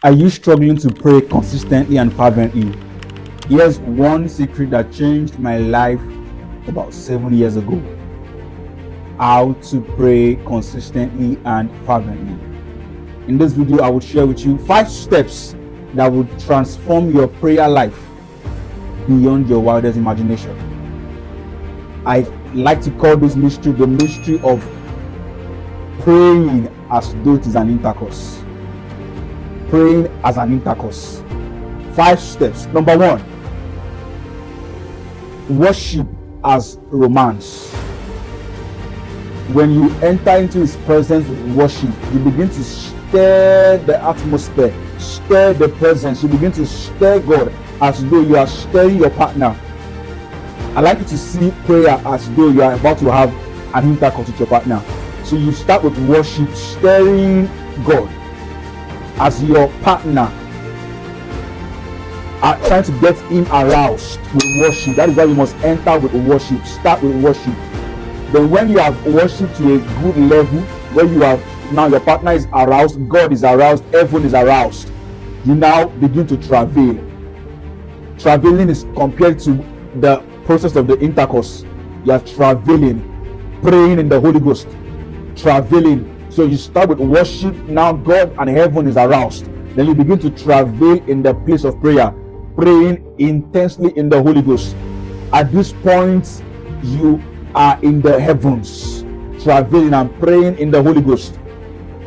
Are you struggling to pray consistently and fervently? Here's one secret that changed my life about 7 years ago. How to pray consistently and fervently. In this video, I will share with you 5 steps that will transform your prayer life beyond your wildest imagination. I like to call this mystery the mystery of praying as though it is an intercourse. Praying as an intercourse. 5 steps. Number 1, worship as romance. When you enter into His presence with worship, you begin to stir the atmosphere, stir the presence. You begin to stir God as though you are stirring your partner. I like you to see prayer as though you are about to have an intercourse with your partner. So you start with worship, stirring God as your partner, are trying to get Him aroused with worship. That is why you must enter with worship. Start with worship. Then when you have worship to a good level, where you have now your partner is aroused, God is aroused, everyone is aroused, you now begin to travail. Travailing is compared to the process of the intercourse. You are travailing, praying in the Holy Ghost, travailing. So you start with worship. Now God and heaven is aroused. Then you begin to travail in the place of prayer, praying intensely in the Holy Ghost. At this point, you are in the heavens, travailing and praying in the Holy Ghost.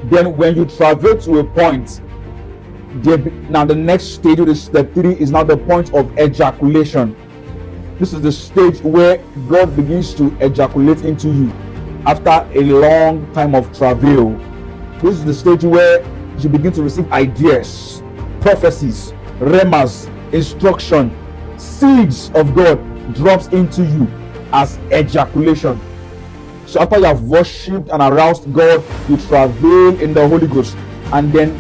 Then when you travel to a point, now the next stage, which is step 3, is now the point of ejaculation. This is the stage where God begins to ejaculate into you after a long time of travail. This is the stage where you begin to receive ideas, prophecies, remas, instruction, seeds of God drops into you as ejaculation. So after you have worshipped and aroused God, you travail in the Holy Ghost, and then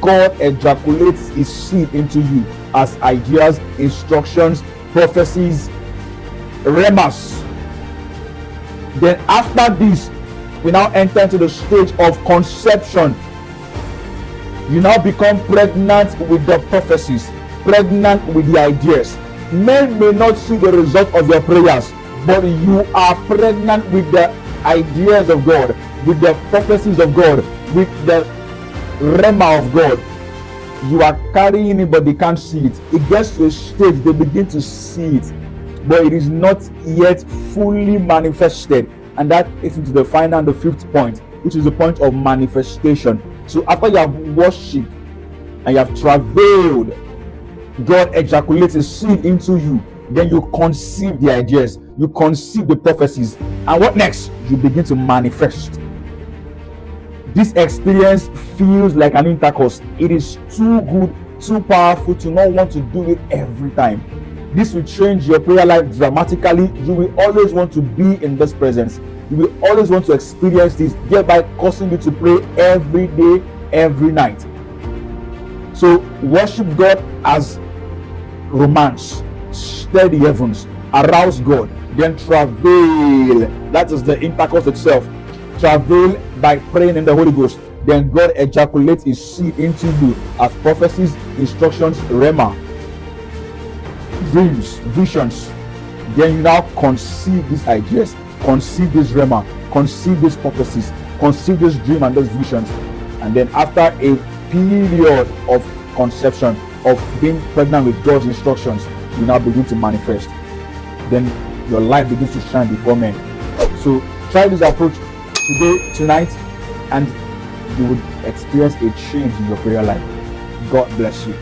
God ejaculates His seed into you as ideas, instructions, prophecies, remas. Then after this, we now enter into the stage of conception. You now become pregnant with the prophecies, pregnant with the ideas. Men may not see the result of your prayers, but you are pregnant with the ideas of God, with the prophecies of God, with the rema of God. You are carrying it, but they can't see it. It gets to a stage they begin to see it, but it is not yet fully manifested. And that is into the final and the 5th point, which is the point of manifestation. So after you have worshipped and you have travailed, God ejaculates His seed into you. Then you conceive the ideas, you conceive the prophecies, and what next? You begin to manifest. This experience feels like an intercourse. It is too good, too powerful to not want to do it every time. This will change your prayer life dramatically. You will always want to be in this presence. You will always want to experience this, thereby causing you to pray every day, every night. So worship God as romance, stir the heavens, arouse God, then travail. That is the intercourse itself. Travail by praying in the Holy Ghost. Then God ejaculates His seed into you as prophecies, instructions, rema, dreams, visions. Then you now conceive these ideas, conceive this rema, conceive these prophecies, conceive this dream and those visions. And then after a period of conception, of being pregnant with God's instructions, you now begin to manifest. Then your life begins to shine before men. So try this approach today, tonight, and you would experience a change in your prayer life. God bless you.